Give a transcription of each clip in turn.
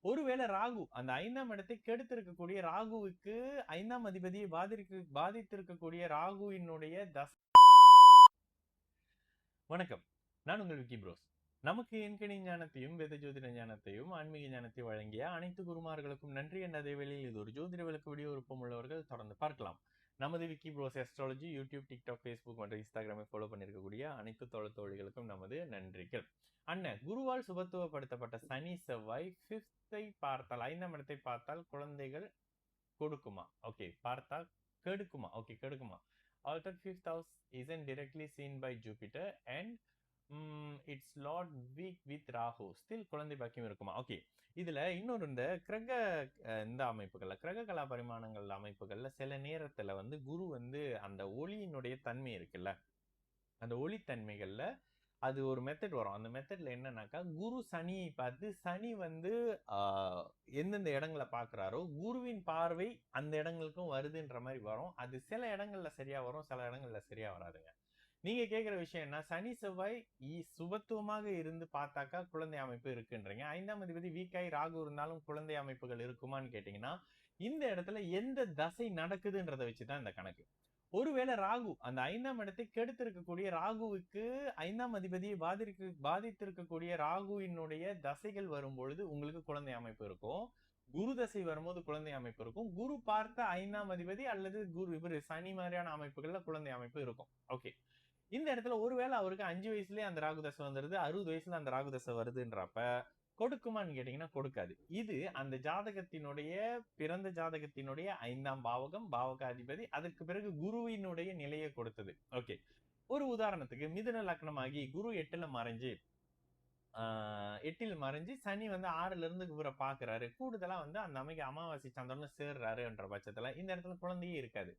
ஒருவேளை ராகு அந்த 5ஆம் இடத்தை கெடுத்திருக்கக்கூடிய ராகுவுக்கு 5ஆம் அதிபதியை பாதித்திருக்கக்கூடிய ராகுவினுடைய வணக்கம், நான் உங்கள் விக்கி ப்ரோஸ். நமக்கு எண்கணி ஞானத்தையும் வேத ஜோதிட ஞானத்தையும் ஆன்மீக ஞானத்தை வழங்கிய அனைத்து குருமார்களுக்கும் நன்றி என்ற வேளையில் இது ஒரு ஜோதிட விளக்கு வீடியோ விருப்பம் உள்ளவர்கள் தொடர்ந்து பார்க்கலாம். நமது Vicky Pros astrology YouTube, TikTok, Facebook மற்றும் இன்ஸ்டாகிராமை ஃபாலோ பண்ணியிருக்கக்கூடிய அனைத்து தோழிகளுக்கும் நமது நன்றிகள். குருவால் சுபத்துவப்படுத்தப்பட்ட சனி செவ்வாய் 5th பார்த்தால் 5ஆம் இடத்தை பார்த்தால் குழந்தைகள் கொடுக்குமா? ஓகே, பார்த்தால் கெடுக்குமா? Okay, கெடுக்குமா. Altered 5th house isn't directly seen by Jupiter and it's Lord weak with Rahu. Still குழந்தை பாக்கியம் இருக்குமா? ஓகே, இதுல இன்னொரு இந்த அமைப்புகள்ல கிரக கலா பரிமாணங்கள் அமைப்புகள்ல சில நேரத்துல குரு அந்த ஒளியினுடைய தன்மை இருக்குல்ல, அந்த ஒளித்தன்மைகள்ல அது ஒரு மெத்தட் வரும். அந்த மெத்தட்ல என்னன்னாக்கா, குரு சனியை பார்த்து சனி எந்தெந்த இடங்களை பார்க்கிறாரோ குருவின் பார்வை அந்த இடங்களுக்கும் வருதுன்ற மாதிரி வரும். அது சில இடங்கள்ல சரியா வரும், சில இடங்கள்ல சரியா வராதுங்க. நீங்க கேட்கிற விஷயம் என்ன, சனி செவ்வாய் சுபத்துவமாக இருந்து பார்த்தாக்கா குழந்தை அமைப்பு இருக்குன்றீங்க. 5ஆம் அதிபதி வீக்காய் ராகு இருந்தாலும் குழந்தை அமைப்புகள் இருக்குமான்னு கேட்டீங்கன்னா, இந்த இடத்துல எந்த தசை நடக்குதுன்றதை வச்சுதான் இந்த கணக்கு. ஒருவேளை ராகு அந்த 5ஆம் இடத்தை கெடுத்திருக்கக்கூடிய ராகுவுக்கு 5ஆம் அதிபதியை பாதித்திருக்கக்கூடிய ராகுவினுடைய தசைகள் வரும்பொழுது உங்களுக்கு குழந்தை அமைப்பு இருக்கும். குரு தசை வரும்போது குழந்தை அமைப்பு இருக்கும். குரு பார்த்த 5ஆம் அதிபதி அல்லது இவர் சனி மாதிரியான அமைப்புகள்ல குழந்தை அமைப்பு இருக்கும். ஓகே, இந்த இடத்துல ஒருவேளை அவருக்கு 5 வயசுலயே அந்த ராகு தசை வந்துருது, 60 வயசுல அந்த ராகு தசை வருதுன்றப்ப கொடுக்குமான்னு கேட்டீங்கன்னா கொடுக்காது. இது அந்த ஜாதகத்தினுடைய பிறந்த ஜாதகத்தினுடைய 5ஆம் பாவகம், பாவகாதிபதி, அதற்கு பிறகு குருவினுடைய நிலையை கொடுத்தது. ஓகே, ஒரு உதாரணத்துக்கு மிதுன லக்னமாகி குரு 8ல மறைஞ்சு சனி 6ல இருந்து இவரை பாக்குறாரு. கூடுதலா அந்த அமைக்க அமாவாசை சந்திரன் சேர்றாருன்ற பட்சத்துல இந்த இடத்துல குழந்தையே இருக்காது.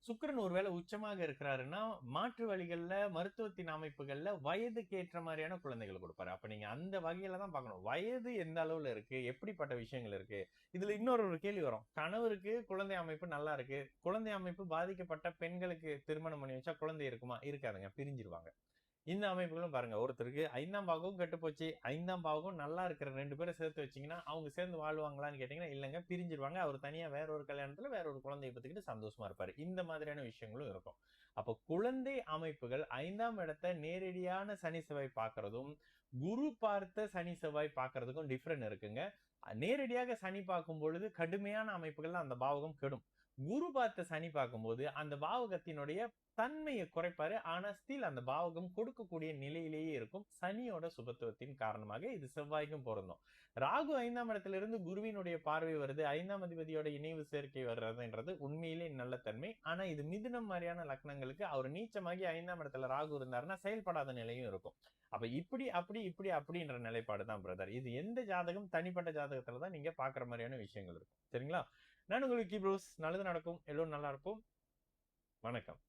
சுக்கிரன் ஒருவேளை உச்சமாக இருக்கிறாருன்னா மாற்று வழிகள்ல மருத்துவத்தின் அமைப்புகள்ல வயதுக்கு ஏற்ற மாதிரியான குழந்தைகளை கொடுப்பாரு. அப்ப நீங்க அந்த வகையில தான் பார்க்கணும், வயது எந்த அளவுல இருக்கு, எப்படிப்பட்ட விஷயங்கள் இருக்கு. இதுல இன்னொரு கேள்வி வரும், கணவருக்கு குழந்தை அமைப்பு நல்லா இருக்கு, குழந்தை அமைப்பு பாதிக்கப்பட்ட பெண்களுக்கு திருமணம் பண்ணி வச்சா குழந்தை இருக்குமா? இருக்காதுங்க, பிரிஞ்சிருவாங்க. இந்த அமைப்புகளும் பாருங்க, ஒருத்தருக்கு 5ஆம் பாவகம் கெட்டு போச்சு, 5ஆம் பாவகம் நல்லா இருக்கிற 2 பேரை சேர்த்து வச்சீங்கன்னா அவங்க சேர்ந்து வாழ்வாங்களான்னு கேட்டீங்கன்னா இல்லைங்க, பிரிஞ்சிருவாங்க. அவர் தனியா வேற ஒரு கல்யாணத்துல வேற ஒரு குழந்தையை பத்திக்கிட்டு சந்தோஷமா இருப்பாரு. இந்த மாதிரியான விஷயங்களும் இருக்கும். அப்ப குழந்தை அமைப்புகள் 5ஆம் இடத்தை நேரடியான சனி செவ்வாய் பார்க்கறதும் குரு பார்த்த சனி செவ்வாய் பார்க்கறதுக்கும் டிஃபரெண்ட் இருக்குங்க. நேரடியாக சனி பார்க்கும் பொழுது கடுமையான அமைப்புகள்ல அந்த பாவகம் கெடும். குரு பார்த்த சனி பார்க்கும்போது அந்த பாவகத்தினுடைய தன்மையை குறைப்பாரு. ஆனா ஸ்டில் அந்த பாவகம் கொடுக்கக்கூடிய நிலையிலேயே இருக்கும். சனியோட சுபத்துவத்தின் காரணமாக இது செவ்வாய்க்கும் பொருந்தும். ராகு 5ஆம் இடத்துல இருந்து குருவினுடைய பார்வை வருது, 5ஆம் அதிபதியோட இணைவு சேர்க்கை வர்றதுன்றது உண்மையிலே நல்ல தன்மை. ஆனா இது மிதுனம் மாதிரியான லக்னங்களுக்கு அவர் நீச்சமாகி 5ஆம் இடத்துல ராகு இருந்தாருன்னா செயல்படாத நிலையும் இருக்கும். அப்ப இப்படி அப்படின்ற நிலைப்பாடு தான் பிரதர். இது எந்த ஜாதகம் தனிப்பட்ட ஜாதகத்துலதான் நீங்க பாக்குற மாதிரியான விஷயங்கள் இருக்கும். சரிங்களா? நான் உங்களுக்கு ப்ரோஸ், நல்லது நடக்கும், எல்லோரும் நல்லா இருப்போம். வணக்கம்.